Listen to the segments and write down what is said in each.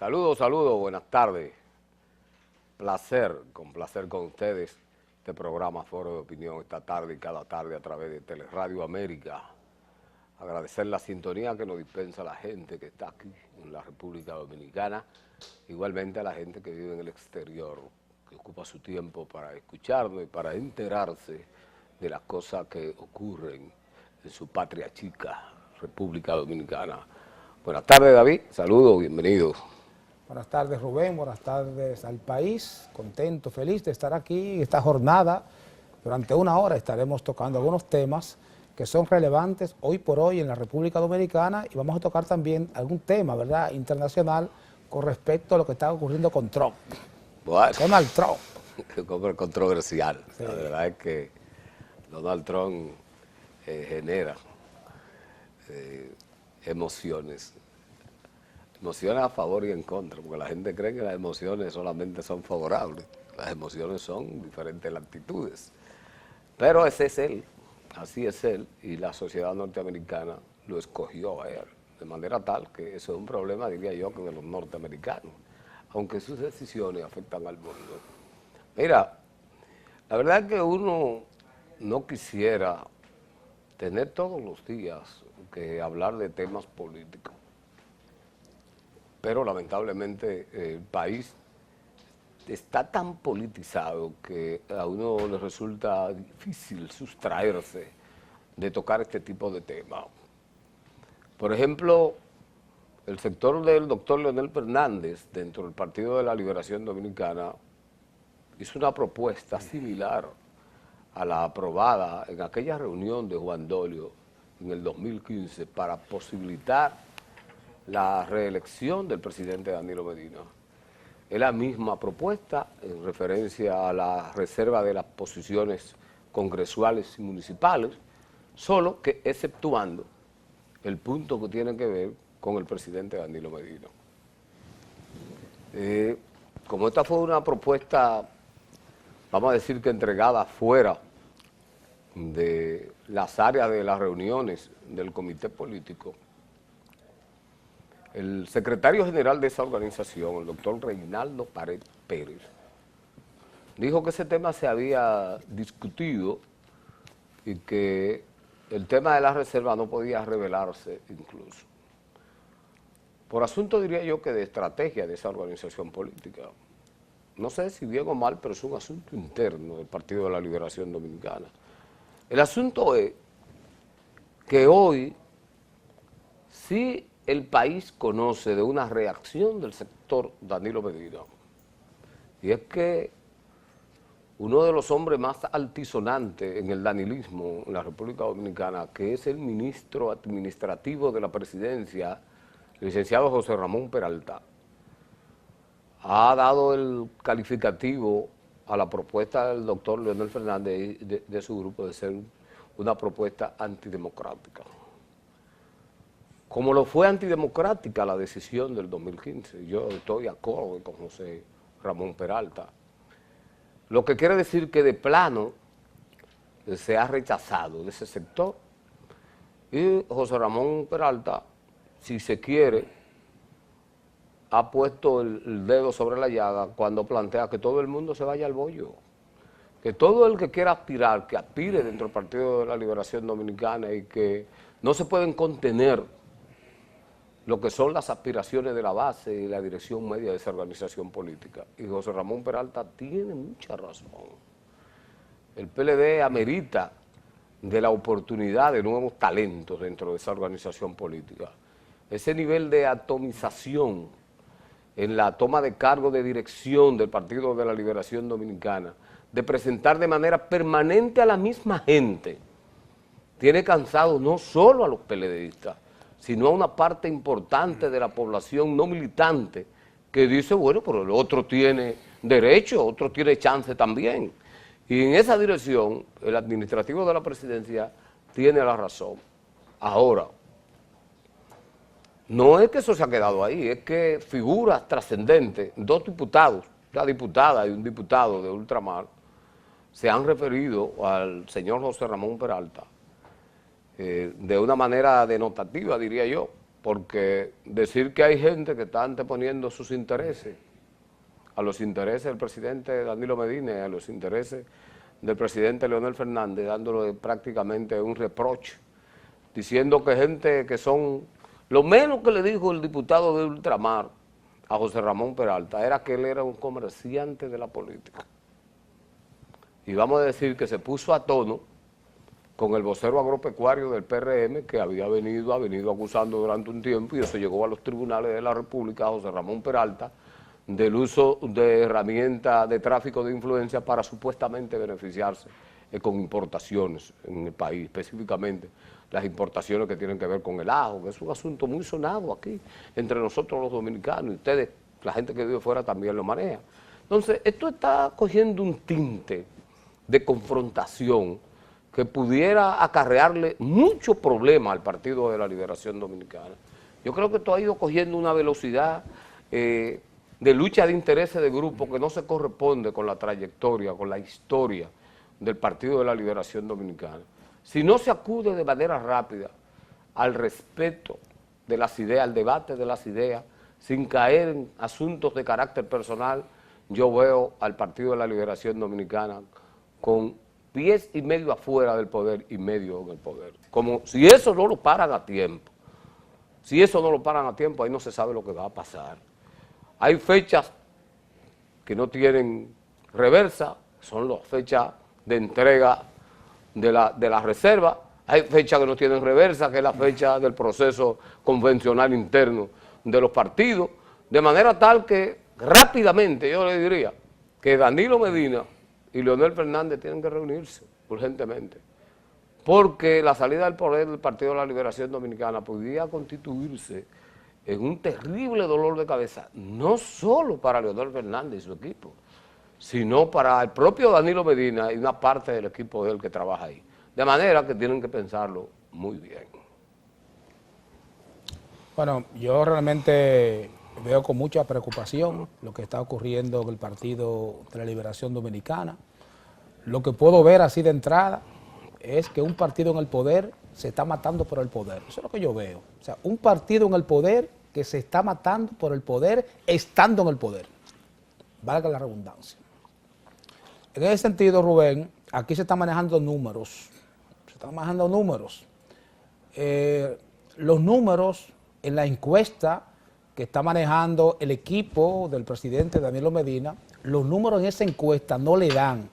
Saludos, saludos, buenas tardes. Placer con ustedes. Este programa Foro de Opinión esta tarde y cada tarde a través de Teleradio América. Agradecer la sintonía que nos dispensa la gente que está aquí en la República Dominicana, igualmente a la gente que vive en el exterior, que ocupa su tiempo para escucharnos y para enterarse de las cosas que ocurren en su patria chica, República Dominicana. Buenas tardes, David. Saludos, bienvenidos. Buenas tardes, Rubén. Buenas tardes al país. Contento, feliz de estar aquí esta jornada. Durante una hora estaremos tocando algunos temas que son relevantes hoy por hoy en la República Dominicana y vamos a tocar también algún tema, ¿verdad?, internacional con respecto a lo que está ocurriendo con Trump. Bueno, Donald Trump. Controversial. Sí. La verdad es que Donald Trump genera emociones a favor y en contra, porque la gente cree que las emociones solamente son favorables. Las emociones son diferentes latitudes. Pero ese es él, así es él, y la sociedad norteamericana lo escogió a él, de manera tal que eso es un problema, diría yo, que de los norteamericanos, aunque sus decisiones afectan al mundo. Mira, la verdad es que uno no quisiera tener todos los días que hablar de temas políticos, pero lamentablemente el país está tan politizado que a uno le resulta difícil sustraerse de tocar este tipo de temas. Por ejemplo, el sector del doctor Leonel Fernández, dentro del Partido de la Liberación Dominicana, hizo una propuesta similar a la aprobada en aquella reunión de Juan Dolio en el 2015 para posibilitar la reelección del presidente Danilo Medina. Es la misma propuesta en referencia a la reserva de las posiciones congresuales y municipales, solo que exceptuando el punto que tiene que ver con el presidente Danilo Medina. Como esta fue una propuesta, vamos a decir que entregada fuera de las áreas de las reuniones del comité político, el secretario general de esa organización, el doctor Reinaldo Pared Pérez, dijo que ese tema se había discutido y que el tema de la reserva no podía revelarse incluso. Por asunto, diría yo, que de estrategia de esa organización política. No sé si bien o mal, pero es un asunto interno del Partido de la Liberación Dominicana. El asunto es que hoy sí el país conoce de una reacción del sector Danilo Medina, y es que uno de los hombres más altisonantes en el danilismo en la República Dominicana, que es el ministro administrativo de la presidencia, el licenciado José Ramón Peralta, ha dado el calificativo a la propuesta del doctor Leonel Fernández de su grupo de ser una propuesta antidemocrática. Como lo fue antidemocrática la decisión del 2015, yo estoy de acuerdo con José Ramón Peralta, lo que quiere decir que de plano se ha rechazado de ese sector, y José Ramón Peralta, si se quiere, ha puesto el dedo sobre la llaga cuando plantea que todo el mundo se vaya al bollo, que todo el que quiera aspirar, que aspire dentro del Partido de la Liberación Dominicana, y que no se pueden contener lo que son las aspiraciones de la base y la dirección media de esa organización política. Y José Ramón Peralta tiene mucha razón. El PLD amerita de la oportunidad de nuevos talentos dentro de esa organización política. Ese nivel de atomización en la toma de cargo de dirección del Partido de la Liberación Dominicana, de presentar de manera permanente a la misma gente, tiene cansado no solo a los PLDistas, sino a una parte importante de la población no militante que dice, bueno, pero el otro tiene derecho, otro tiene chance también. Y en esa dirección, el administrativo de la presidencia tiene la razón. Ahora, no es que eso se ha quedado ahí, es que figuras trascendentes, dos diputados, una diputada y un diputado de ultramar, se han referido al señor José Ramón Peralta de una manera denotativa, diría yo, porque decir que hay gente que está anteponiendo sus intereses a los intereses del presidente Danilo Medina y a los intereses del presidente Leonel Fernández, dándole prácticamente un reproche, diciendo que gente que son, lo menos que le dijo el diputado de Ultramar a José Ramón Peralta era que él era un comerciante de la política. Y vamos a decir que se puso a tono con el vocero agropecuario del PRM, que ha venido acusando durante un tiempo, y eso llegó a los tribunales de la República, a José Ramón Peralta, del uso de herramientas de tráfico de influencia para supuestamente beneficiarse con importaciones en el país, específicamente las importaciones que tienen que ver con el ajo, que es un asunto muy sonado aquí, entre nosotros los dominicanos, y ustedes, la gente que vive fuera también lo maneja. Entonces, esto está cogiendo un tinte de confrontación que pudiera acarrearle muchos problemas al Partido de la Liberación Dominicana. Yo creo que esto ha ido cogiendo una velocidad de lucha de intereses de grupo que no se corresponde con la trayectoria, con la historia del Partido de la Liberación Dominicana. Si no se acude de manera rápida al respeto de las ideas, al debate de las ideas, sin caer en asuntos de carácter personal, yo veo al Partido de la Liberación Dominicana con pies y medio afuera del poder y medio en el poder. Como si eso no lo paran a tiempo. Si eso no lo paran a tiempo, ahí no se sabe lo que va a pasar. Hay fechas que no tienen reversa, son las fechas de entrega de la reserva. Hay fechas que no tienen reversa, que es la fecha del proceso convencional interno de los partidos, de manera tal que rápidamente yo le diría que Danilo Medina y Leonel Fernández tienen que reunirse urgentemente, porque la salida del poder del Partido de la Liberación Dominicana podría constituirse en un terrible dolor de cabeza, no solo para Leonel Fernández y su equipo, sino para el propio Danilo Medina y una parte del equipo de él que trabaja ahí. De manera que tienen que pensarlo muy bien. Bueno, yo realmente veo con mucha preocupación lo que está ocurriendo en el Partido de la Liberación Dominicana. Lo que puedo ver así de entrada es que un partido en el poder se está matando por el poder. Eso es lo que yo veo. O sea, un partido en el poder que se está matando por el poder estando en el poder. Valga la redundancia. En ese sentido, Rubén, aquí se están manejando números. Se están manejando números. Los números en la encuesta que está manejando el equipo del presidente Danilo Medina, los números en esa encuesta no le dan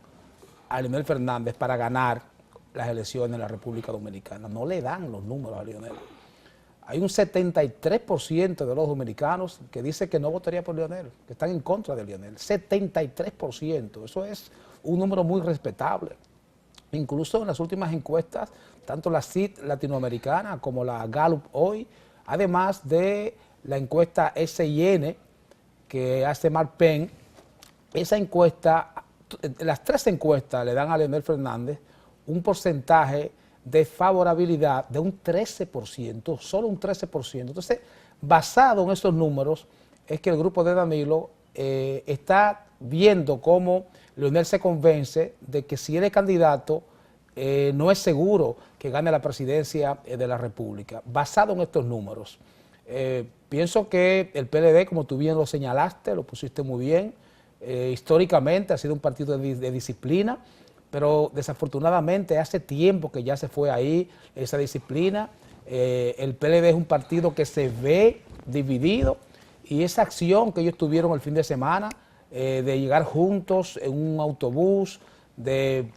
a Leonel Fernández para ganar las elecciones en la República Dominicana. No le dan los números a Leonel. Hay un 73% de los dominicanos que dice que no votaría por Leonel, que están en contra de Leonel. 73%. Eso es un número muy respetable. Incluso en las últimas encuestas, tanto la CID latinoamericana como la Gallup hoy, además de la encuesta SIN que hace Mark Penn, esa encuesta, las tres encuestas le dan a Leonel Fernández un porcentaje de favorabilidad de un 13%, solo un 13%. Entonces, basado en esos números, es que el grupo de Danilo está viendo cómo Leonel se convence de que si él es candidato, no es seguro que gane la presidencia de la República, basado en estos números. Pienso que el PLD, como tú bien lo señalaste, lo pusiste muy bien, históricamente ha sido un partido de disciplina, pero desafortunadamente hace tiempo que ya se fue ahí esa disciplina. El PLD es un partido que se ve dividido y esa acción que ellos tuvieron el fin de semana de llegar juntos en un autobús, de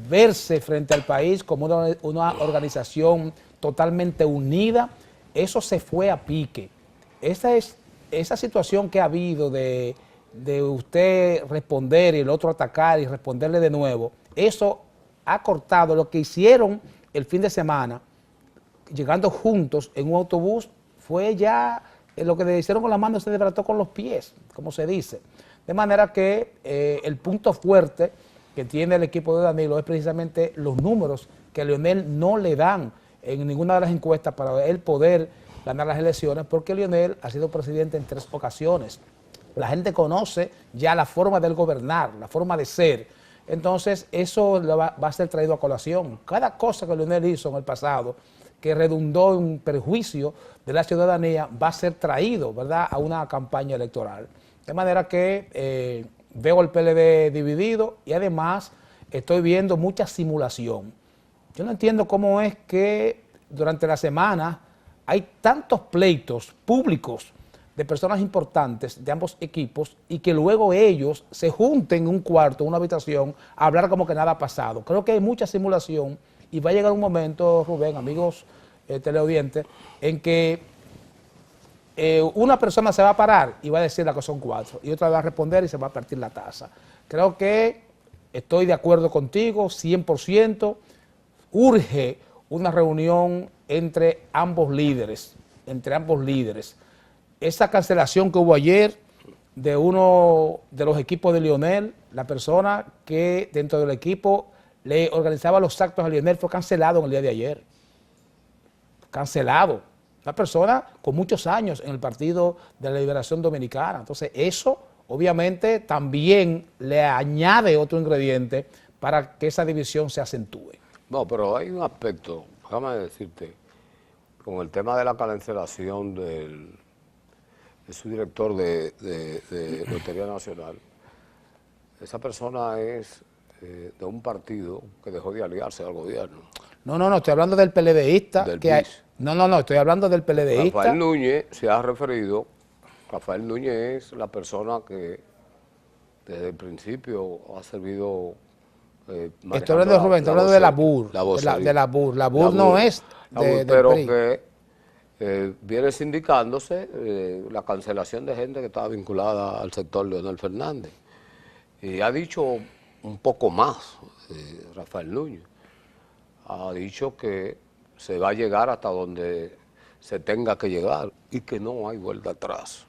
verse frente al país como una organización totalmente unida, eso se fue a pique. Esa situación que ha habido de usted responder y el otro atacar y responderle de nuevo, eso ha cortado lo que hicieron el fin de semana, llegando juntos en un autobús, fue ya lo que le hicieron con las manos se desbarató con los pies, como se dice. De manera que el punto fuerte que tiene el equipo de Danilo es precisamente los números que a Leonel no le dan en ninguna de las encuestas para él poder ganar las elecciones, porque Leonel ha sido presidente en 3 ocasiones. La gente conoce ya la forma de él gobernar, la forma de ser. Entonces, eso va a ser traído a colación. Cada cosa que Leonel hizo en el pasado, que redundó en un perjuicio de la ciudadanía va a ser traído, ¿verdad?, a una campaña electoral. De manera que veo el PLD dividido y además estoy viendo mucha simulación. Yo no entiendo cómo es que durante la semana hay tantos pleitos públicos de personas importantes de ambos equipos y que luego ellos se junten en un cuarto, en una habitación, a hablar como que nada ha pasado. Creo que hay mucha simulación y va a llegar un momento, Rubén, amigos teleaudientes, en que una persona se va a parar y va a decir que son 4 y otra va a responder y se va a partir la taza. Creo que estoy de acuerdo contigo, 100%, urge una reunión entre ambos líderes, Esa cancelación que hubo ayer de uno de los equipos de Lionel, la persona que dentro del equipo le organizaba los actos a Lionel fue cancelado en el día de ayer. Cancelado. Una persona con muchos años en el Partido de la Liberación Dominicana. Entonces eso obviamente también le añade otro ingrediente para que esa división se acentúe. No, pero hay un aspecto, déjame decirte, con el tema de la cancelación de su director de Lotería Nacional. Esa persona es de un partido que dejó de aliarse al gobierno. No, estoy hablando del PLDista. Del PIS. No, estoy hablando del PLDista. Rafael Núñez se ha referido, Rafael Núñez es la persona que desde el principio ha servido estoy hablando de Rubén, estoy hablando de la BUR. De la BUR. La BUR no es del pero PRI. Que viene sindicándose la cancelación de gente que estaba vinculada al sector Leonel Fernández. Y ha dicho un poco más, Rafael Núñez. Ha dicho que se va a llegar hasta donde se tenga que llegar y que no hay vuelta atrás.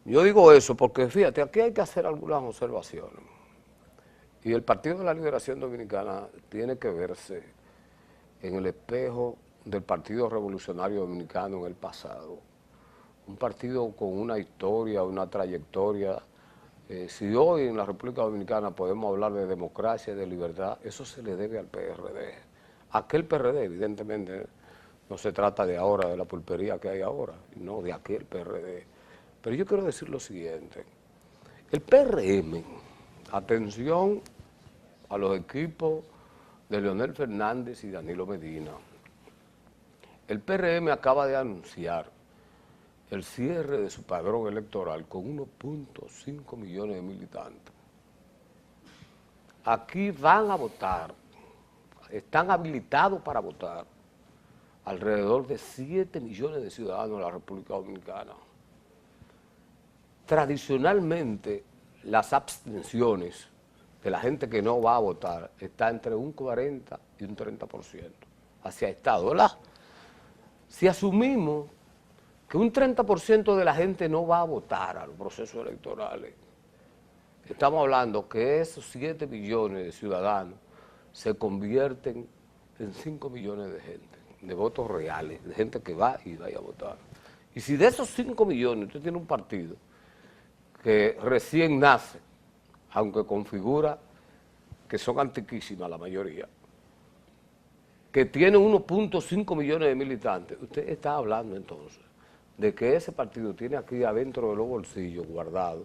Yo digo eso porque, fíjate, aquí hay que hacer algunas observaciones. Y el Partido de la Liberación Dominicana tiene que verse en el espejo del Partido Revolucionario Dominicano en el pasado. Un partido con una historia, una trayectoria. Si hoy en la República Dominicana podemos hablar de democracia y de libertad, eso se le debe al PRD. Aquel PRD, evidentemente, no se trata de ahora, de la pulpería que hay ahora, no, de aquel PRD. Pero yo quiero decir lo siguiente. El PRM, atención a los equipos de Leonel Fernández y Danilo Medina. El PRM acaba de anunciar el cierre de su padrón electoral con 1.5 millones de militantes. Aquí van a votar, están habilitados para votar alrededor de 7 millones de ciudadanos de la República Dominicana. Tradicionalmente, las abstenciones de la gente que no va a votar está entre un 40 y un 30% hacia Estado, ¿verdad? Si asumimos que un 30% de la gente no va a votar a los procesos electorales, estamos hablando que esos 7 millones de ciudadanos se convierten en 5 millones de gente, de votos reales, de gente que va y vaya a votar. Y si de esos 5 millones usted tiene un partido que recién nace, aunque configura que son antiquísimas la mayoría, que tiene 1.5 millones de militantes, usted está hablando entonces de que ese partido tiene aquí adentro de los bolsillos guardados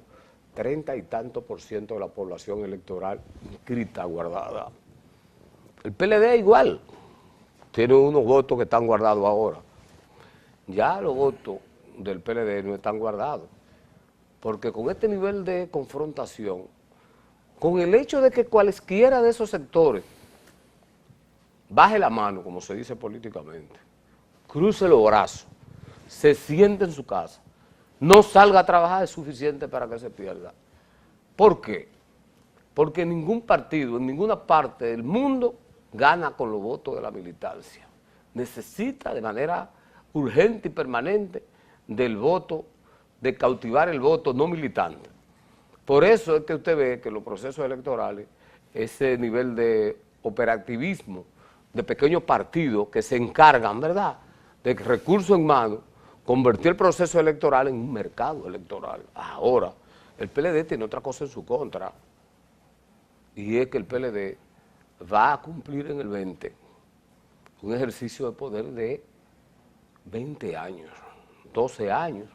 30 y tantos % de la población electoral inscrita guardada. El PLD igual, tiene unos votos que están guardados ahora. Ya los votos del PLD no están guardados, porque con este nivel de confrontación, con el hecho de que cualesquiera de esos sectores baje la mano, como se dice políticamente, cruce los brazos, se siente en su casa, no salga a trabajar, es suficiente para que se pierda. ¿Por qué? Porque ningún partido en ninguna parte del mundo gana con los votos de la militancia. Necesita de manera urgente y permanente del voto, de cautivar el voto no militante. Por eso es que usted ve que los procesos electorales, ese nivel de operativismo de pequeños partidos que se encargan, ¿verdad?, de recursos en mano, convertir el proceso electoral en un mercado electoral. Ahora, el PLD tiene otra cosa en su contra, y es que el PLD va a cumplir en el 20 un ejercicio de poder de 20 años, 12 años,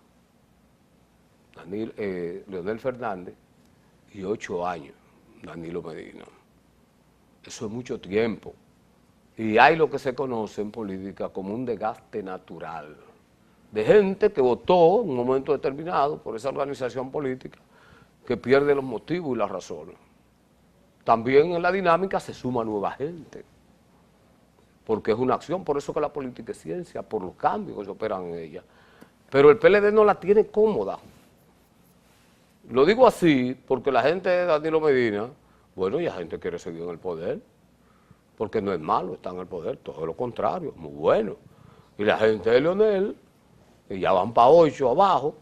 Leonel Fernández, y 8 años, Danilo Medina. Eso es mucho tiempo. Y hay lo que se conoce en política como un desgaste natural de gente que votó en un momento determinado por esa organización política que pierde los motivos y las razones. También en la dinámica se suma nueva gente, porque es una acción, por eso que la política es ciencia, por los cambios que se operan en ella. Pero el PLD no la tiene cómoda. Lo digo así porque la gente de Danilo Medina, bueno, ya gente quiere seguir en el poder, porque no es malo estar en el poder, todo lo contrario, muy bueno. Y la gente de Leonel, que ya van para 8 abajo,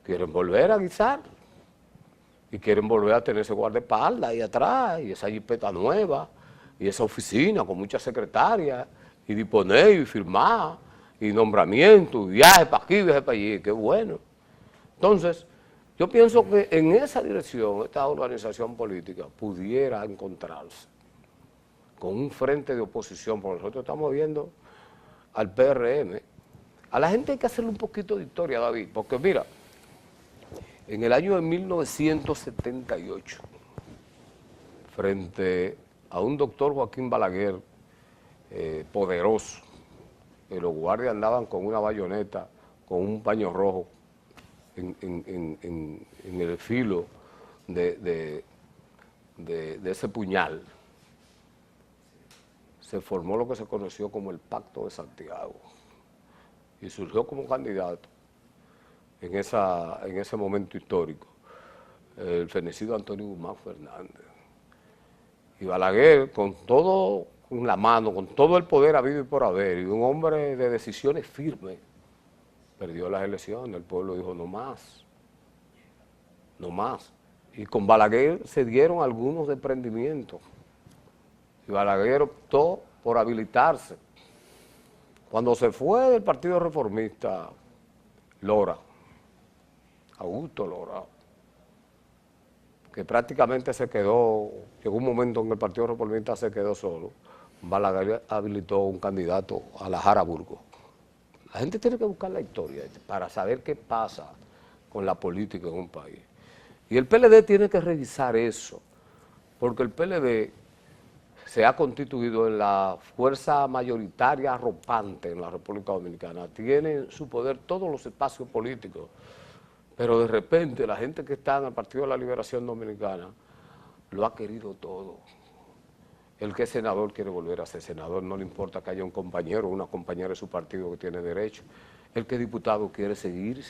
quieren volver a guisar. Y quieren volver a tener ese guardaespaldas ahí atrás, y esa jipeta nueva, y esa oficina con muchas secretarias, y disponer y firmar, y nombramiento, y viajes para aquí, viajes para allí, qué bueno. Entonces, yo pienso que en esa dirección esta organización política pudiera encontrarse con un frente de oposición, porque nosotros estamos viendo al PRM. A la gente hay que hacerle un poquito de historia, David, porque mira, en el año de 1978, frente a un doctor Joaquín Balaguer, poderoso, que los guardias andaban con una bayoneta, con un paño rojo en el filo de ese puñal, se formó lo que se conoció como el Pacto de Santiago y surgió como candidato en ese momento histórico el fenecido Antonio Guzmán Fernández. Y Balaguer, con todo en la mano, con todo el poder habido y por haber, y un hombre de decisiones firmes, perdió las elecciones. El pueblo dijo no más, no más. Y con Balaguer se dieron algunos desprendimientos. Y Balaguer optó por habilitarse. Cuando se fue del Partido Reformista, Lora, Augusto Lora, que prácticamente se quedó, llegó un momento en que el Partido Reformista se quedó solo, Balaguer habilitó un candidato a la Jaraburgo. La gente tiene que buscar la historia para saber qué pasa con la política en un país. Y el PLD tiene que revisar eso, porque el PLD se ha constituido en la fuerza mayoritaria arropante en la República Dominicana. Tiene en su poder todos los espacios políticos, pero de repente la gente que está en el Partido de la Liberación Dominicana lo ha querido todo. El que es senador quiere volver a ser senador, no le importa que haya un compañero o una compañera de su partido que tiene derecho. El que es diputado quiere seguir.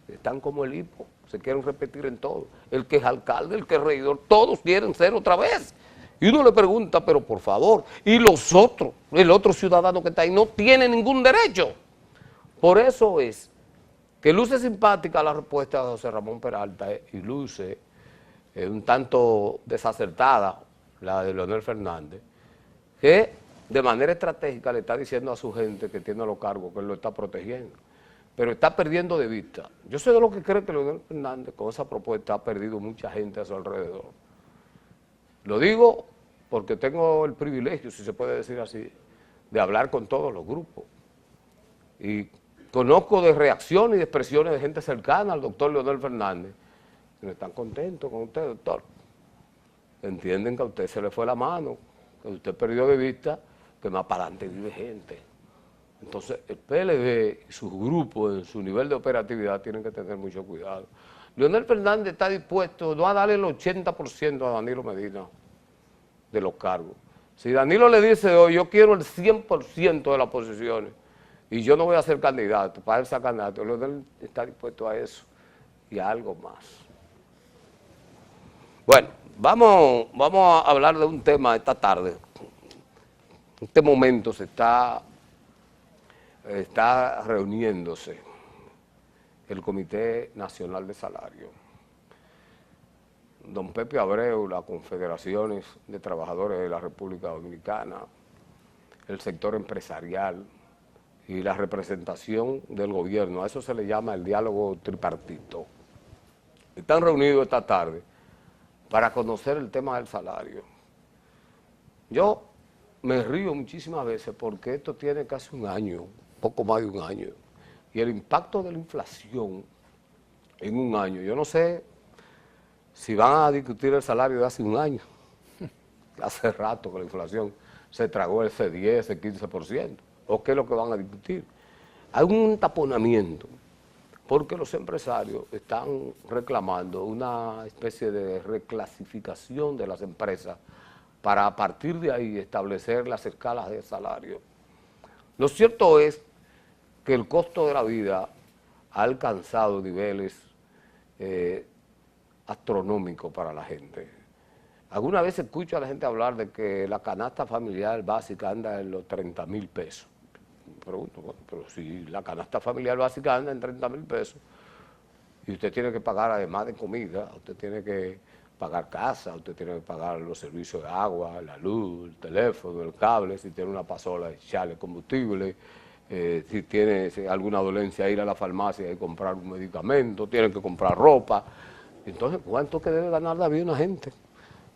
Están como el hipo, se quieren repetir en todo. El que es alcalde, el que es regidor, todos quieren ser otra vez. Y uno le pregunta, pero por favor, y los otros, el otro ciudadano que está ahí no tiene ningún derecho. Por eso es que luce simpática la respuesta de José Ramón Peralta y luce un tanto desacertada la de Leonel Fernández, que de manera estratégica le está diciendo a su gente que tiene los cargos que él lo está protegiendo, pero está perdiendo de vista. Yo soy de los que cree que Leonel Fernández con esa propuesta ha perdido mucha gente a su alrededor. Lo digo porque tengo el privilegio, si se puede decir así, de hablar con todos los grupos. Y conozco de reacciones y de expresiones de gente cercana al doctor Leonel Fernández, que no están contentos con usted, doctor. Entienden que a usted se le fue la mano, que usted perdió de vista que más para adelante vive gente. Entonces, el PLD y sus grupos en su nivel de operatividad tienen que tener mucho cuidado. Leonel Fernández está dispuesto no a darle el 80% a Danilo Medina de los cargos. Si Danilo le dice hoy, yo quiero el 100% de las posiciones y yo no voy a ser candidato, para él ser candidato, Leonel está dispuesto a eso y a algo más. Bueno, vamos a hablar de un tema esta tarde. En este momento se está reuniéndose el Comité Nacional de Salario. Don Pepe Abreu, las confederaciones de trabajadores de la República Dominicana, el sector empresarial y la representación del gobierno, a eso se le llama el diálogo tripartito. Están reunidos esta tarde para conocer el tema del salario. Yo me río muchísimas veces porque esto tiene casi un año, poco más de un año, y el impacto de la inflación en un año, yo no sé si van a discutir el salario de hace un año, hace rato que la inflación se tragó ese 10, ese 15%, o qué es lo que van a discutir. Hay un taponamiento, porque los empresarios están reclamando una especie de reclasificación de las empresas para a partir de ahí establecer las escalas de salario. Lo cierto es que el costo de la vida ha alcanzado niveles astronómicos para la gente. Alguna vez escucho a la gente hablar de que la canasta familiar básica anda en los 30,000 pesos. Pregunto, bueno, pero si la canasta familiar básica anda en 30,000 pesos y usted tiene que pagar además de comida, usted tiene que pagar casa, usted tiene que pagar los servicios de agua, la luz, el teléfono, el cable, si tiene una pasola, echarle combustible, si tiene alguna dolencia, ir a la farmacia y comprar un medicamento, tiene que comprar ropa. Entonces, ¿cuánto que debe ganar la vida una gente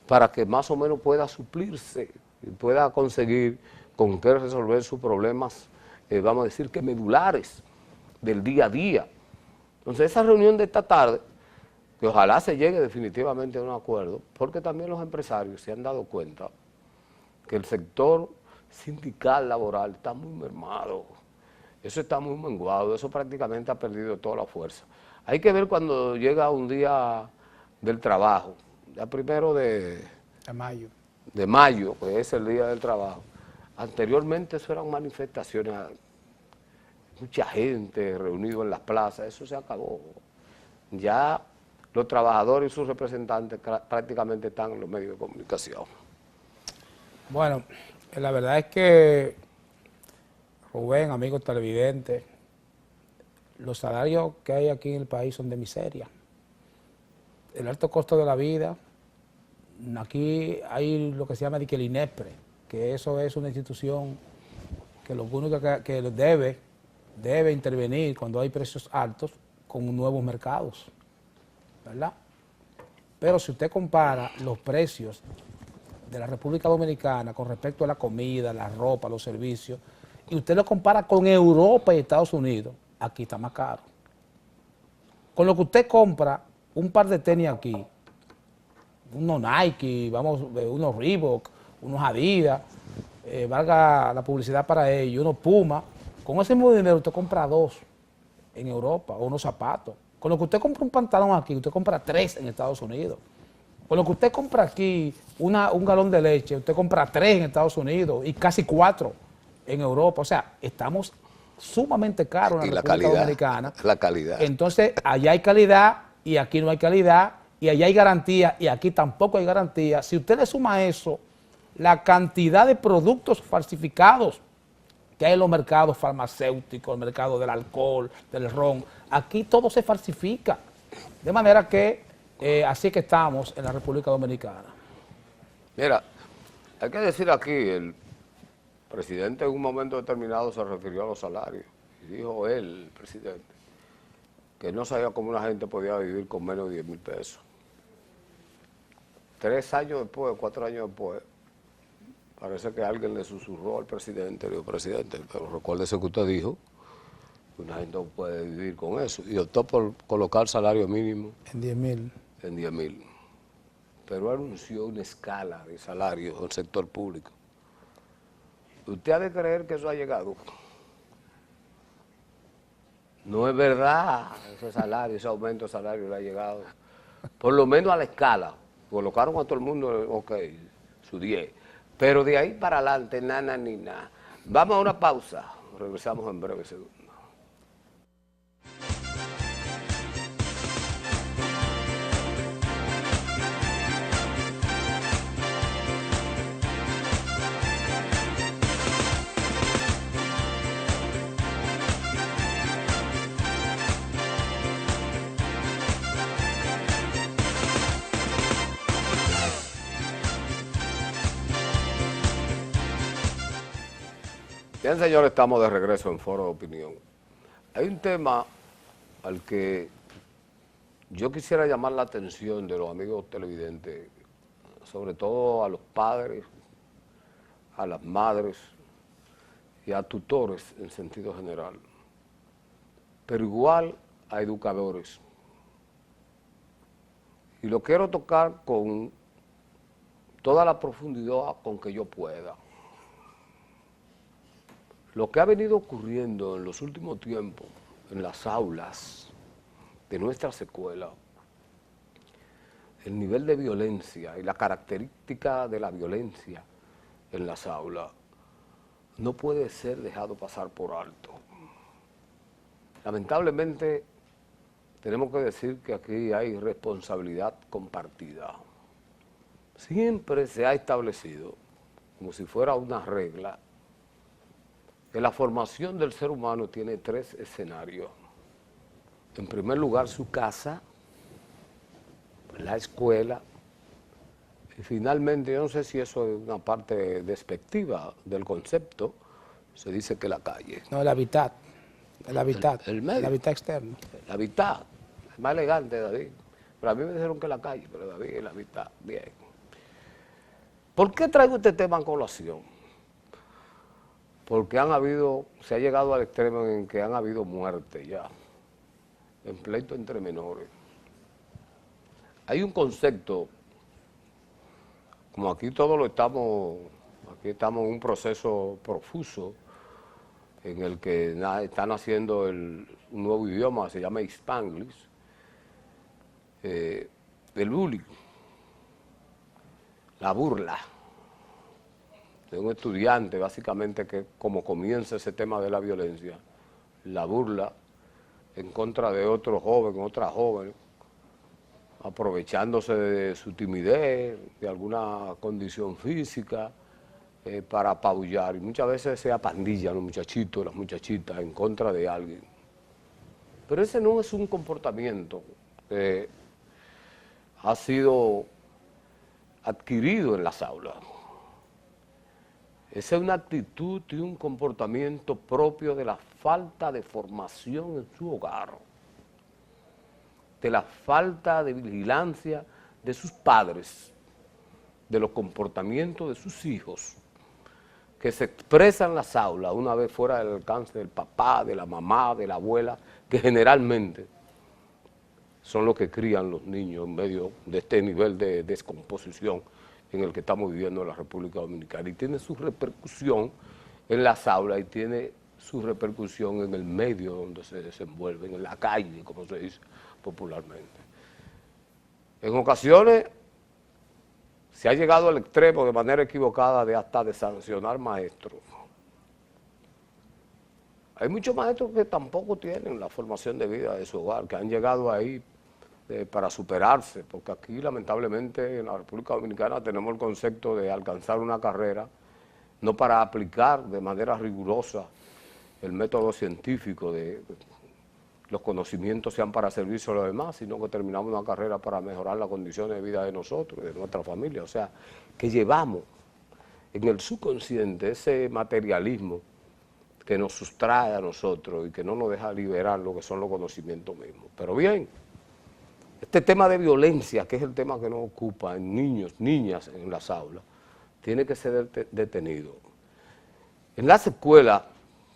para que más o menos pueda suplirse y pueda conseguir con qué resolver sus problemas, vamos a decir que medulares del día a día? Entonces, esa reunión de esta tarde, que ojalá se llegue definitivamente a un acuerdo, porque también los empresarios se han dado cuenta que el sector sindical laboral está muy mermado, eso está muy menguado, eso prácticamente ha perdido toda la fuerza. Hay que ver cuando llega un día del trabajo, ya primero de mayo, que es el día del trabajo. Anteriormente eso eran manifestaciones, mucha gente reunida en las plazas, eso se acabó. Ya los trabajadores y sus representantes prácticamente están en los medios de comunicación. Bueno, la verdad es que, Rubén, amigos televidentes, los salarios que hay aquí en el país son de miseria. El alto costo de la vida, aquí hay lo que se llama el INEPRE, que eso es una institución que lo único que debe intervenir cuando hay precios altos con nuevos mercados, ¿verdad? Pero si usted compara los precios de la República Dominicana con respecto a la comida, la ropa, los servicios, y usted lo compara con Europa y Estados Unidos, aquí está más caro. Con lo que usted compra un par de tenis aquí, unos Nike, unos Reebok, unos Adidas, valga la publicidad para ellos, unos Puma, con ese mismo dinero usted compra 2 en Europa, o unos zapatos. Con lo que usted compra un pantalón aquí, usted compra 3 en Estados Unidos. Con lo que usted compra aquí un galón de leche, usted compra 3 en Estados Unidos y casi 4 en Europa. O sea, estamos sumamente caros en la República Dominicana. La calidad. Entonces, allá hay calidad y aquí no hay calidad, y allá hay garantía y aquí tampoco hay garantía. Si usted le suma a eso la cantidad de productos falsificados que hay en los mercados farmacéuticos, el mercado del alcohol, del ron, aquí todo se falsifica. De manera que así que estamos en la República Dominicana. Mira, hay que decir aquí, el presidente en un momento determinado se refirió a los salarios y dijo él, el presidente, que no sabía cómo una gente podía vivir con menos de 10,000 pesos. 3 años después, 4 años después, parece que alguien le susurró al presidente, le dijo, presidente, pero recuérdese que usted dijo que una gente no puede vivir con eso, y optó por colocar salario mínimo En 10,000. en 10,000. Pero anunció una escala de salarios en el sector público. ¿Usted ha de creer que eso ha llegado? No es verdad, ese salario, ese aumento de salario no ha llegado. Por lo menos a la escala. Colocaron a todo el mundo, ok, su 10. Pero de ahí para adelante, nada ni nada. Vamos a una pausa. Regresamos en breve segundo. Bien, señores, estamos de regreso en Foro de Opinión. Hay un tema al que yo quisiera llamar la atención de los amigos televidentes, sobre todo a los padres, a las madres y a tutores en sentido general, pero igual a educadores. Y lo quiero tocar con toda la profundidad con que yo pueda. Lo que ha venido ocurriendo en los últimos tiempos en las aulas de nuestras escuelas, el nivel de violencia y la característica de la violencia en las aulas no puede ser dejado pasar por alto. Lamentablemente tenemos que decir que aquí hay responsabilidad compartida. Siempre se ha establecido, como si fuera una regla, que la formación del ser humano tiene 3 escenarios. En primer lugar, su casa, la escuela, y finalmente, yo no sé si eso es una parte despectiva del concepto, se dice que la calle. No, el hábitat. El hábitat. El medio. El hábitat externo. El hábitat. Es más elegante, David. Pero a mí me dijeron que la calle, pero David, el hábitat. Bien. ¿Por qué traigo este tema en colación? Porque se ha llegado al extremo en que han habido muertes ya, en pleito entre menores. Hay un concepto, como aquí estamos en un proceso profuso, en el que están haciendo un nuevo idioma, se llama Spanglish, el bullying, la burla de un estudiante, básicamente, que como comienza ese tema de la violencia, la burla en contra de otro joven, otra joven, aprovechándose de su timidez, de alguna condición física, para apabullar, y muchas veces se apandillan los muchachitos, las muchachitas en contra de alguien. Pero ese no es un comportamiento que ha sido adquirido en las aulas. Esa es una actitud y un comportamiento propio de la falta de formación en su hogar, de la falta de vigilancia de sus padres, de los comportamientos de sus hijos, que se expresan en las aulas una vez fuera del alcance del papá, de la mamá, de la abuela, que generalmente son los que crían los niños en medio de este nivel de descomposición en el que estamos viviendo en la República Dominicana. Y tiene su repercusión en las aulas y tiene su repercusión en el medio donde se desenvuelven, en la calle, como se dice popularmente. En ocasiones se ha llegado al extremo de manera equivocada de hasta de sancionar maestros. Hay muchos maestros que tampoco tienen la formación de vida de su hogar, que han llegado ahí para superarse, porque aquí lamentablemente en la República Dominicana tenemos el concepto de alcanzar una carrera, no para aplicar de manera rigurosa el método científico de los conocimientos sean para servirse a los demás, sino que terminamos una carrera para mejorar las condiciones de vida de nosotros y de nuestra familia. O sea, que llevamos en el subconsciente ese materialismo que nos sustrae a nosotros y que no nos deja liberar lo que son los conocimientos mismos. Pero bien, este tema de violencia, que es el tema que nos ocupa en niños, niñas en las aulas, tiene que ser detenido. En las escuelas,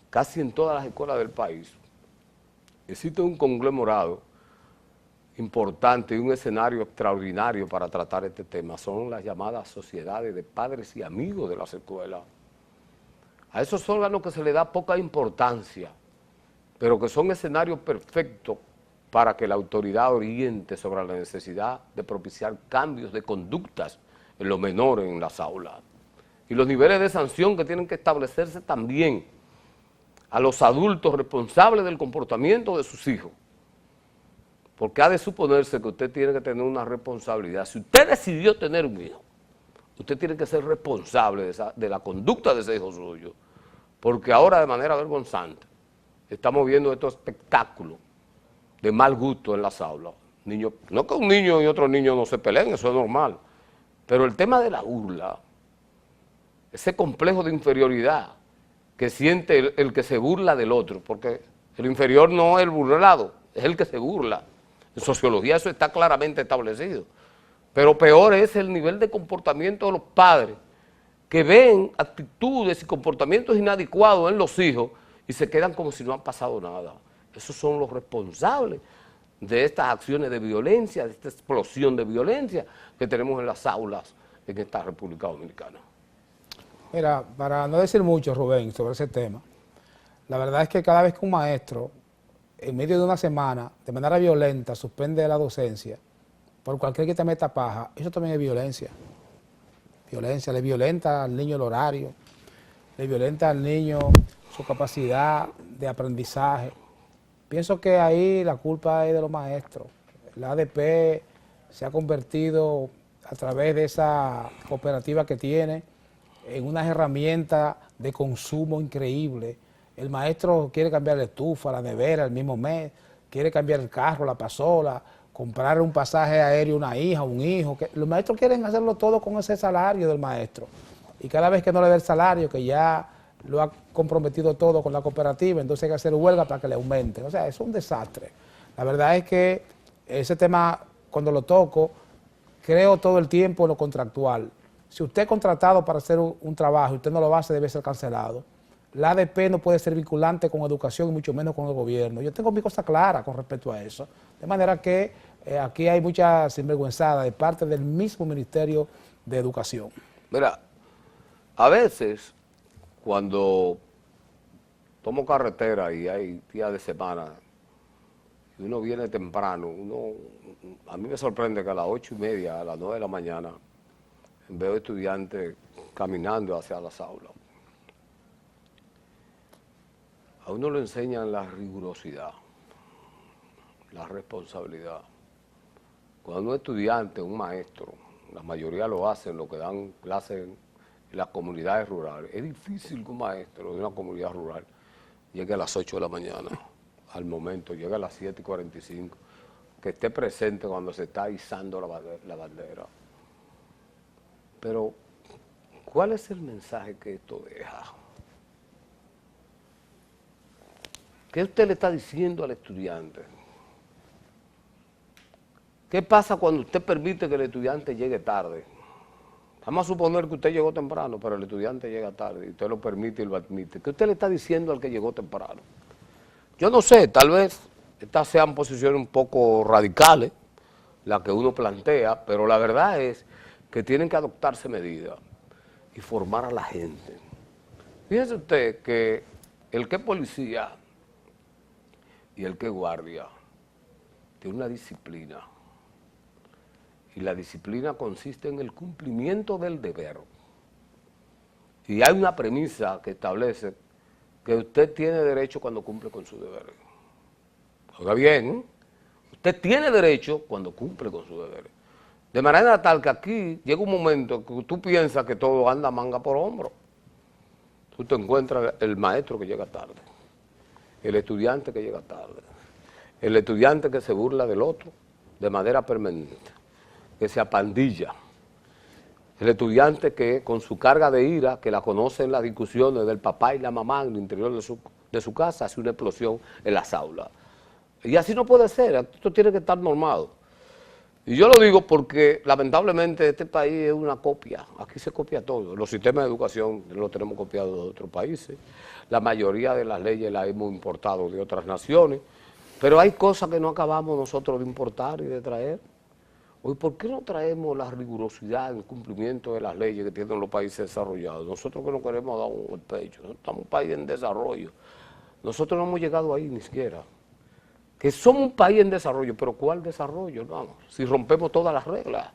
casi en todas las escuelas del país, existe un conglomerado importante y un escenario extraordinario para tratar este tema. Son las llamadas sociedades de padres y amigos de las escuelas. A esos órganos que se le da poca importancia, pero que son escenarios perfectos para que la autoridad oriente sobre la necesidad de propiciar cambios de conductas en los menores en las aulas. Y los niveles de sanción que tienen que establecerse también a los adultos responsables del comportamiento de sus hijos. Porque ha de suponerse que usted tiene que tener una responsabilidad. Si usted decidió tener un hijo, usted tiene que ser responsable de la conducta de ese hijo suyo. Porque ahora, de manera vergonzante, estamos viendo estos espectáculos de mal gusto en las aulas. Niños, no que un niño y otro niño no se peleen, eso es normal. Pero el tema de la burla, ese complejo de inferioridad que siente el que se burla del otro, porque el inferior no es el burlado, es el que se burla. En sociología eso está claramente establecido. Pero peor es el nivel de comportamiento de los padres que ven actitudes y comportamientos inadecuados en los hijos y se quedan como si no han pasado nada. Esos son los responsables de estas acciones de violencia, de esta explosión de violencia que tenemos en las aulas en esta República Dominicana. Mira, para no decir mucho, Rubén, sobre ese tema, la verdad es que cada vez que un maestro, en medio de una semana, de manera violenta, suspende la docencia, por cualquier que te meta paja, eso también es violencia. Violencia, le violenta al niño el horario, le violenta al niño su capacidad de aprendizaje. Pienso que ahí la culpa es de los maestros. La ADP se ha convertido, a través de esa cooperativa que tiene, en unas herramientas de consumo increíble. El maestro quiere cambiar la estufa, la nevera el mismo mes, quiere cambiar el carro, la pasola, comprar un pasaje aéreo a una hija, un hijo. Los maestros quieren hacerlo todo con ese salario del maestro. Y cada vez que no le da el salario, que ya lo ha comprometido todo con la cooperativa, entonces hay que hacer huelga para que le aumenten. O sea, es un desastre. La verdad es que ese tema, cuando lo toco, creo todo el tiempo en lo contractual. Si usted es contratado para hacer un trabajo y usted no lo hace, debe ser cancelado. La ADP no puede ser vinculante con educación y mucho menos con el gobierno. Yo tengo mi cosa clara con respecto a eso. De manera que aquí hay mucha sinvergüenzada de parte del mismo Ministerio de Educación. Mira, a veces cuando tomo carretera y hay días de semana y uno viene temprano, a mí me sorprende que a las 8:30, a las 9 de la mañana, veo estudiantes caminando hacia las aulas. A uno le enseñan la rigurosidad, la responsabilidad. Cuando un estudiante, un maestro, la mayoría lo hacen, lo que dan clases en las comunidades rurales. Es difícil que un maestro de una comunidad rural llegue a las 8 de la mañana, al momento, llegue a las 7:45, que esté presente cuando se está izando la bandera. Pero, ¿cuál es el mensaje que esto deja? ¿Qué usted le está diciendo al estudiante? ¿Qué pasa cuando usted permite que el estudiante llegue tarde? Vamos a suponer que usted llegó temprano, pero el estudiante llega tarde y usted lo permite y lo admite. ¿Qué usted le está diciendo al que llegó temprano? Yo no sé, tal vez estas sean posiciones un poco radicales, las que uno plantea, pero la verdad es que tienen que adoptarse medidas y formar a la gente. Fíjese usted que el que es policía y el que es guardia tiene una disciplina. Y la disciplina consiste en el cumplimiento del deber. Y hay una premisa que establece que usted tiene derecho cuando cumple con su deber. Oiga bien, usted tiene derecho cuando cumple con su deber. De manera tal que aquí llega un momento que tú piensas que todo anda manga por hombro. Tú te encuentras el maestro que llega tarde, el estudiante que llega tarde, el estudiante que se burla del otro de manera permanente, que se apandilla, el estudiante que con su carga de ira, que la conoce en las discusiones del papá y la mamá en el interior de su casa, hace una explosión en las aulas. Y así no puede ser, esto tiene que estar normado. Y yo lo digo porque lamentablemente este país es una copia, aquí se copia todo. Los sistemas de educación los tenemos copiados de otros países, la mayoría de las leyes las hemos importado de otras naciones, pero hay cosas que no acabamos nosotros de importar y de traer. Hoy, ¿por qué no traemos la rigurosidad en el cumplimiento de las leyes que tienen los países desarrollados? Nosotros que no queremos dar un pecho, nosotros estamos un país en desarrollo, nosotros no hemos llegado ahí ni siquiera. Que somos un país en desarrollo, pero ¿cuál desarrollo, hermano? Si rompemos todas las reglas.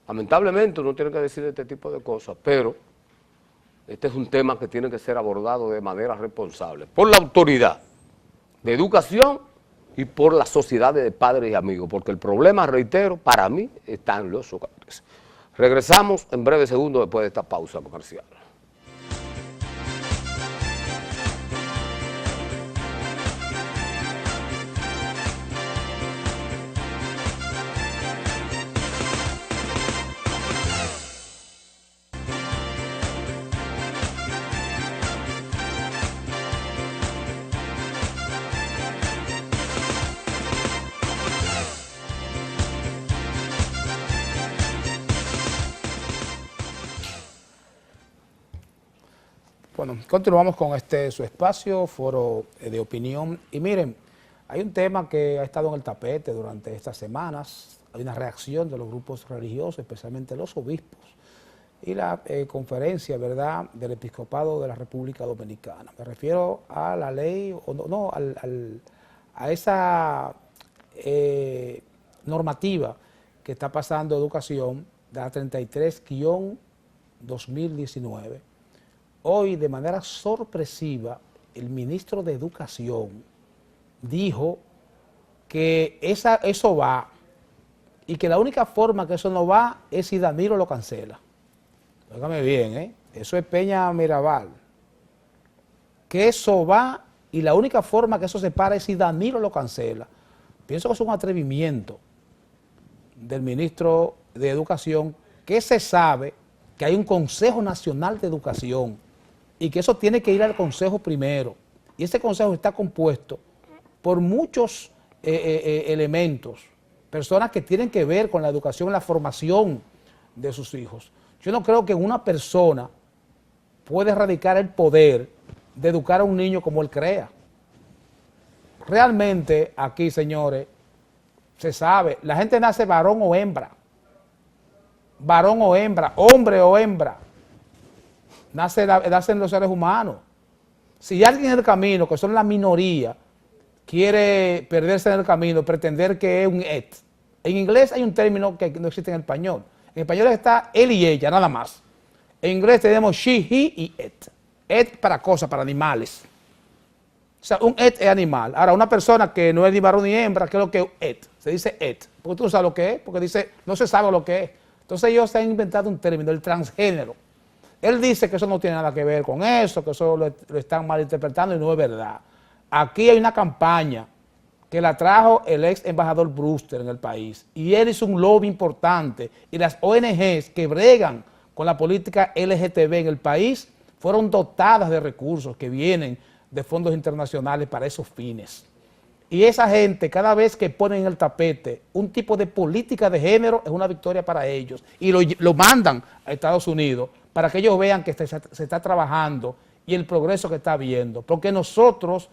Lamentablemente uno tiene que decir este tipo de cosas, pero este es un tema que tiene que ser abordado de manera responsable por la autoridad de educación y por las sociedades de padres y amigos, porque el problema, reitero, para mí está en los hogares. Regresamos en breve segundo después de esta pausa comercial. Bueno, continuamos con su espacio, foro de opinión. Y miren, hay un tema que ha estado en el tapete durante estas semanas. Hay una reacción de los grupos religiosos, especialmente los obispos, y la conferencia, ¿verdad?, del Episcopado de la República Dominicana. Me refiero a la ley, a esa normativa que está pasando educación, de la 33-2019. Hoy, de manera sorpresiva, el ministro de Educación dijo que eso va, y que la única forma que eso no va es si Danilo lo cancela. Óigame bien, eso es Peña Mirabal. Que eso va y la única forma que eso se para es si Danilo lo cancela. Pienso que es un atrevimiento del ministro de Educación, que se sabe que hay un Consejo Nacional de Educación y que eso tiene que ir al Consejo primero. Y ese Consejo está compuesto por muchos elementos, personas que tienen que ver con la educación, la formación de sus hijos. Yo no creo que una persona pueda erradicar el poder de educar a un niño como él crea. Realmente aquí, señores, se sabe, la gente nace varón o hembra, hombre o hembra, nacen los seres humanos. Si alguien en el camino, que son la minoría, quiere perderse en el camino, pretender que es un et. En inglés hay un término que no existe en español. En español está él y ella, nada más. En inglés tenemos she, he y it. Et para cosas, para animales. O sea, un et es animal. Ahora, una persona que no es ni varón ni hembra, ¿qué es lo que es et? Se dice et. Porque tú no sabes lo que es, porque dice, no se sabe lo que es. Entonces ellos se han inventado un término, el transgénero. Él dice que eso no tiene nada que ver con eso, que eso lo están malinterpretando y no es verdad. Aquí hay una campaña que la trajo el ex embajador Brewster en el país, y él hizo un lobby importante, y las ONGs que bregan con la política LGTB en el país fueron dotadas de recursos que vienen de fondos internacionales para esos fines. Y esa gente, cada vez que ponen en el tapete un tipo de política de género, es una victoria para ellos, y lo mandan a Estados Unidos para que ellos vean que se está trabajando y el progreso que está habiendo, porque nosotros,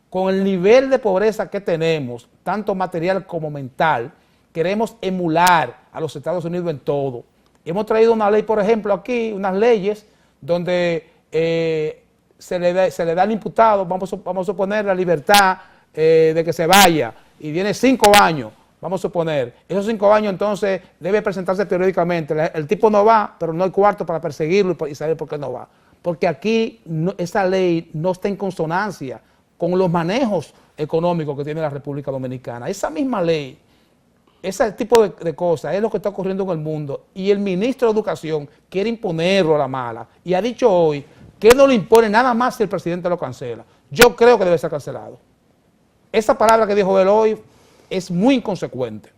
con el nivel de pobreza que tenemos, tanto material como mental, queremos emular a los Estados Unidos en todo. Hemos traído una ley, por ejemplo, aquí, unas leyes donde se le da al imputado, vamos a suponer, la libertad de que se vaya, y viene 5 años, vamos a suponer. Esos 5 años entonces debe presentarse periódicamente. El tipo no va, pero no hay cuarto para perseguirlo y saber por qué no va. Porque aquí esa ley no está en consonancia con los manejos económicos que tiene la República Dominicana. Esa misma ley, ese tipo de cosas es lo que está ocurriendo en el mundo, y el ministro de Educación quiere imponerlo a la mala, y ha dicho hoy que él no lo impone nada más si el presidente lo cancela. Yo creo que debe ser cancelado. Esa palabra que dijo él hoy es muy inconsecuente.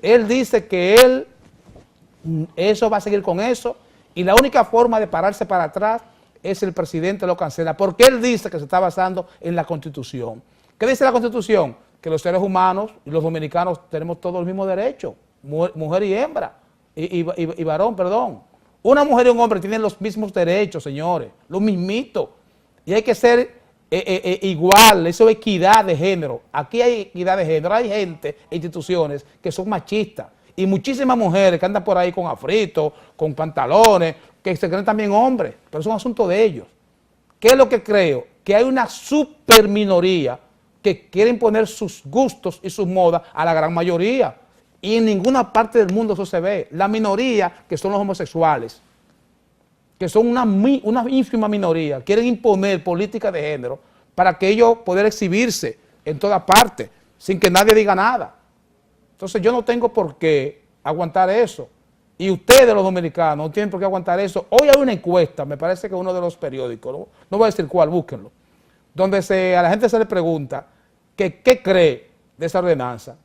Él dice que eso va a seguir con eso, y la única forma de pararse para atrás es el presidente lo cancela, porque él dice que se está basando en la Constitución. ¿Qué dice la Constitución? Que los seres humanos y los dominicanos tenemos todos los mismos derechos, mujer y hembra, y varón, perdón. Una mujer y un hombre tienen los mismos derechos, señores, los mismitos, y hay que ser igual, eso es equidad de género. Aquí hay equidad de género, hay gente e instituciones que son machistas, y muchísimas mujeres que andan por ahí con afritos, con pantalones, que se creen también hombres, pero es un asunto de ellos. ¿Qué es lo que creo? Que hay una superminoría que quiere imponer sus gustos y sus modas a la gran mayoría, y en ninguna parte del mundo eso se ve. La minoría, que son los homosexuales, que son una ínfima minoría, quieren imponer política de género para que ellos puedan exhibirse en toda parte, sin que nadie diga nada. Entonces yo no tengo por qué aguantar eso. Y ustedes, los dominicanos, no tienen por qué aguantar eso. Hoy hay una encuesta, me parece que uno de los periódicos, no voy a decir cuál, búsquenlo, donde a la gente se le pregunta que qué cree de esa ordenanza.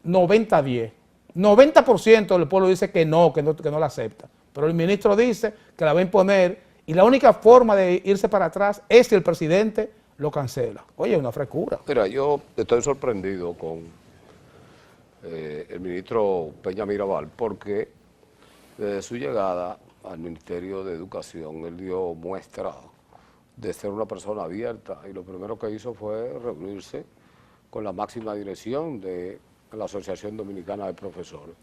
90-10. 90% del pueblo dice que no la acepta. Pero el ministro dice que la va a imponer, y la única forma de irse para atrás es si el presidente lo cancela. Oye, una frescura. Mira, yo estoy sorprendido con el ministro Peña Mirabal, porque desde su llegada al Ministerio de Educación. Él dio muestra de ser una persona abierta y lo primero que hizo fue reunirse con la máxima dirección de la Asociación Dominicana de Profesores.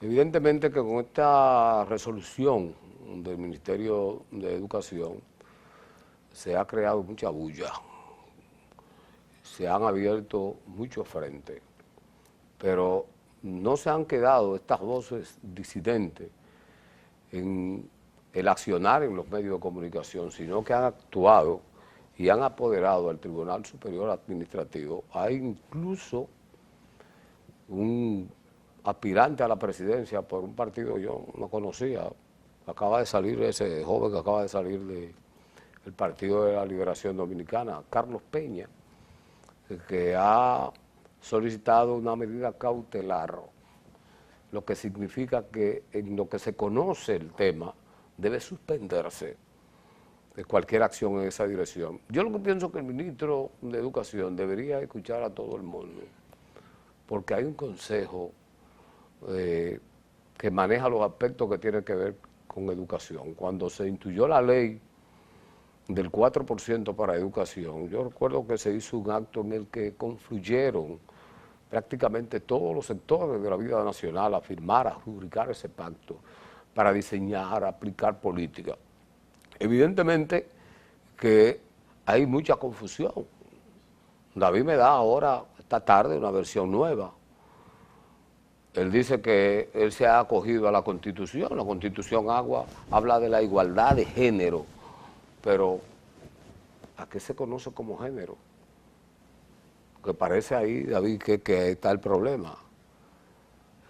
Evidentemente que con esta resolución del Ministerio de Educación se ha creado mucha bulla, se han abierto muchos frentes, pero no se han quedado estas voces disidentes en el accionar en los medios de comunicación, sino que han actuado y han apoderado al Tribunal Superior Administrativo. Hay incluso un aspirante a la presidencia por un partido yo no conocía, acaba de salir ese joven que acaba de salir del Partido de la Liberación Dominicana, Carlos Peña, que ha solicitado una medida cautelar, lo que significa que en lo que se conoce el tema debe suspenderse de cualquier acción en esa dirección. Yo lo que pienso es que el ministro de Educación debería escuchar a todo el mundo, porque hay un consejo que maneja los aspectos que tienen que ver con educación. Cuando se instituyó la ley del 4% para educación, yo recuerdo que se hizo un acto en el que confluyeron prácticamente todos los sectores de la vida nacional a firmar, a rubricar ese pacto para diseñar, aplicar política. Evidentemente que hay mucha confusión. David me da ahora, esta tarde, una versión nueva. Él dice que él se ha acogido a la Constitución. La Constitución habla de la igualdad de género, pero ¿a qué se conoce como género? Porque parece ahí, David, que está el problema.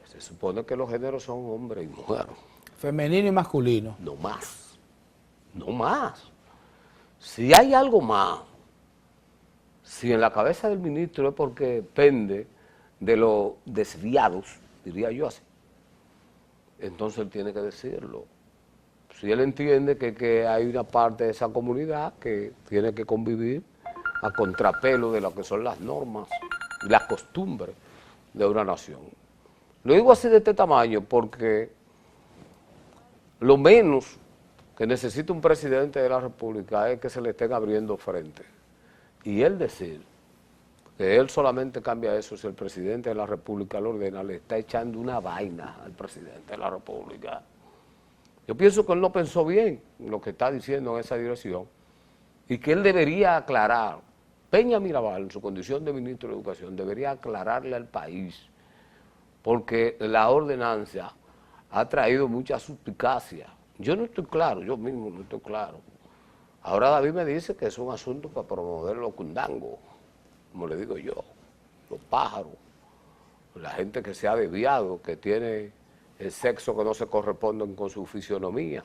Se supone que los géneros son hombre y mujer. Femenino y masculino. No más, no más. Si hay algo más, si en la cabeza del ministro es porque pende de los desviados, diría yo así, entonces él tiene que decirlo. Si él entiende que hay una parte de esa comunidad que tiene que convivir a contrapelo de lo que son las normas y las costumbres de una nación. Lo digo así de este tamaño porque lo menos que necesita un presidente de la República es que se le estén abriendo frente. Y él decir que él solamente cambia eso si el presidente de la República lo ordena, le está echando una vaina al presidente de la República. Yo pienso que él no pensó bien lo que está diciendo en esa dirección y que él debería aclarar, Peña Mirabal, en su condición de ministro de Educación, debería aclararle al país, porque la ordenanza ha traído mucha suspicacia. Yo no estoy claro, yo mismo no estoy claro. Ahora David me dice que es un asunto para promover los cundangos, como le digo yo, los pájaros, la gente que se ha desviado, que tiene el sexo que no se corresponde con su fisionomía.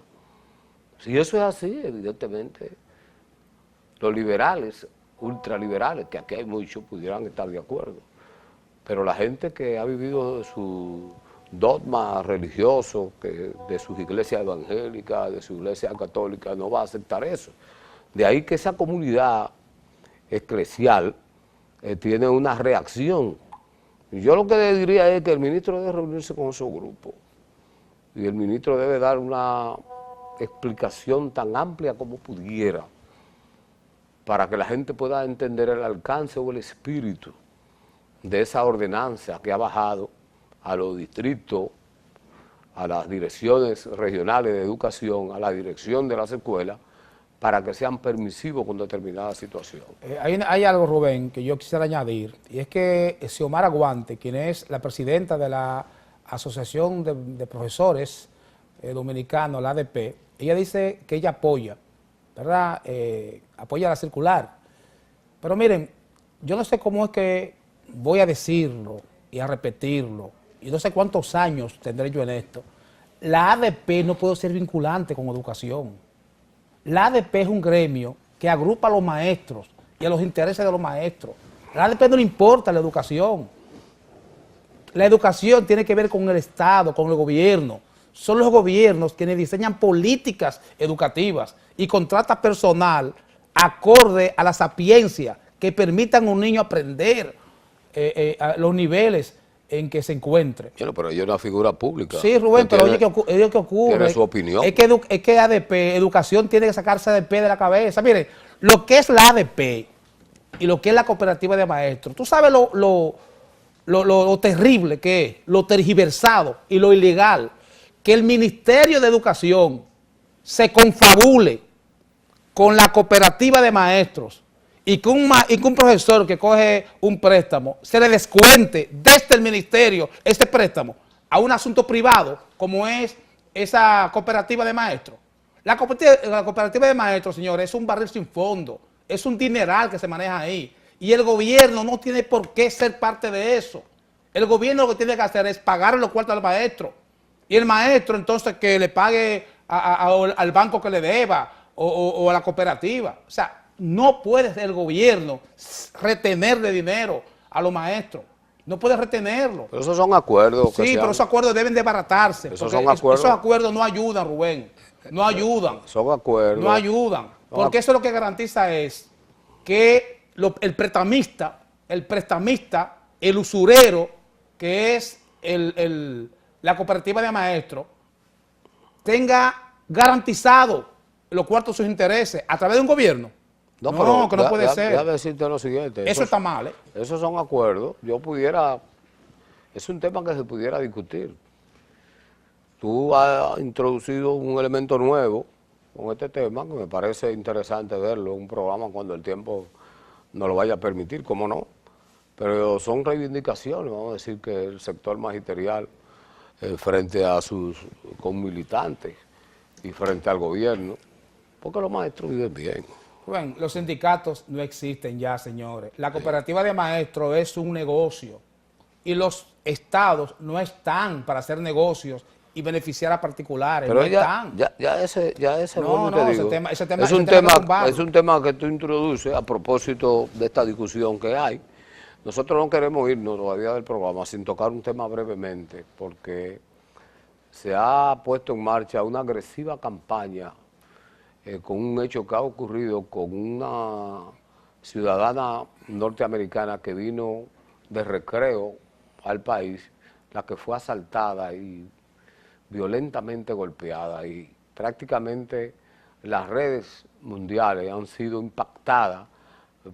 Si eso es así, evidentemente, los liberales, ultraliberales, que aquí hay muchos, pudieran estar de acuerdo. Pero la gente que ha vivido su dogma religioso, que de sus iglesias evangélicas, de su iglesia católica, no va a aceptar eso. De ahí que esa comunidad eclesial tiene una reacción. Y yo lo que le diría es que el ministro debe reunirse con su grupo y el ministro debe dar una explicación tan amplia como pudiera para que la gente pueda entender el alcance o el espíritu de esa ordenanza que ha bajado a los distritos, a las direcciones regionales de educación, a la dirección de las escuelas, para que sean permisivos con determinada situación. Hay algo, Rubén, que yo quisiera añadir, y es que Xiomara Guante, quien es la presidenta de la Asociación de Profesores Dominicanos, la ADP, ella dice que ella apoya, ¿verdad? Apoya la circular. Pero miren, yo no sé cómo es que voy a decirlo y a repetirlo, y no sé cuántos años tendré yo en esto. La ADP no puede ser vinculante con educación. La ADP es un gremio que agrupa a los maestros y a los intereses de los maestros. A la ADP no le importa la educación. La educación tiene que ver con el Estado, con el gobierno. Son los gobiernos quienes diseñan políticas educativas y contratan personal acorde a la sapiencia que permitan a un niño aprender a los niveles en que se encuentre. Bueno, pero ella es una figura pública. Sí, Rubén, pero oye, ¿qué ocurre? Tiene su opinión. Es que ADP, educación, tiene que sacarse ADP de la cabeza. Mire, lo que es la ADP y lo que es la cooperativa de maestros, tú sabes lo terrible que es, lo tergiversado y lo ilegal, que el Ministerio de Educación se confabule con la cooperativa de maestros y que un profesor que coge un préstamo se le descuente desde el ministerio ese préstamo a un asunto privado como es esa cooperativa de maestros. La cooperativa de maestros, señores, es un barril sin fondo, es un dineral que se maneja ahí y el gobierno no tiene por qué ser parte de eso. El gobierno lo que tiene que hacer es pagar los cuartos al maestro y el maestro entonces que le pague al banco que le deba o a la cooperativa. O sea, no puede el gobierno retenerle dinero a los maestros. No puede retenerlo. Pero esos son acuerdos. Sí, pero esos acuerdos deben desbaratarse. Esos son acuerdos. Esos acuerdos no ayudan, Rubén. No ayudan. Son acuerdos. No ayudan. Porque eso lo que garantiza es que el prestamista, el usurero, que es la cooperativa de maestros, tenga garantizado los cuartos de sus intereses a través de un gobierno. No, pero que no puede ser. Déjame decirte lo siguiente. Eso está mal, ¿eh? Esos son acuerdos. Es un tema que se pudiera discutir. Tú has introducido un elemento nuevo con este tema que me parece interesante verlo en un programa cuando el tiempo nos lo vaya a permitir, cómo no. Pero son reivindicaciones, vamos a decir que el sector magisterial frente a sus conmilitantes y frente al gobierno, porque los maestros viven bien. Bueno, los sindicatos no existen ya, señores. La cooperativa de maestros es un negocio y los estados no están para hacer negocios y beneficiar a particulares. Pero no están. Ese no, es un tema que tú introduces a propósito de esta discusión que hay. Nosotros no queremos irnos todavía del programa sin tocar un tema brevemente, porque se ha puesto en marcha una agresiva campaña con un hecho que ha ocurrido con una ciudadana norteamericana que vino de recreo al país, la que fue asaltada y violentamente golpeada, y prácticamente las redes mundiales han sido impactadas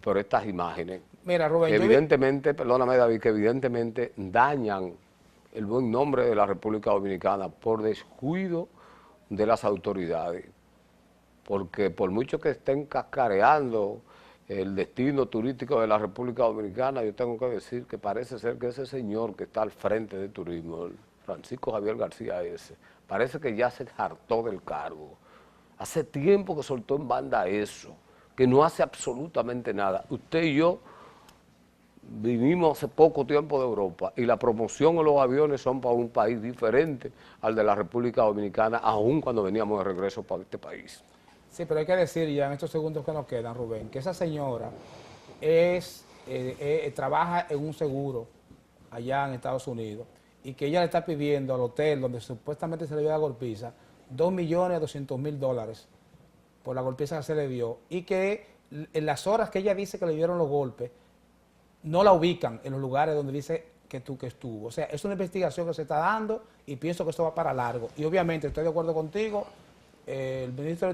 por estas imágenes. Mira, Rubén, evidentemente, perdóname David, que evidentemente dañan el buen nombre de la República Dominicana por descuido de las autoridades. Porque por mucho que estén cascareando el destino turístico de la República Dominicana, yo tengo que decir que parece ser que ese señor que está al frente de turismo, el Francisco Javier García ese, parece que ya se hartó del cargo. Hace tiempo que soltó en banda eso, que no hace absolutamente nada. Usted y yo vinimos hace poco tiempo de Europa y la promoción de los aviones son para un país diferente al de la República Dominicana, aun cuando veníamos de regreso para este país. Sí, pero hay que decir ya en estos segundos que nos quedan, Rubén, que esa señora trabaja en un seguro allá en Estados Unidos y que ella le está pidiendo al hotel donde supuestamente se le dio la golpiza $2.200.000 por la golpiza que se le dio y que en las horas que ella dice que le dieron los golpes no la ubican en los lugares donde dice que estuvo. O sea, es una investigación que se está dando y pienso que esto va para largo. Y obviamente estoy de acuerdo contigo, el ministro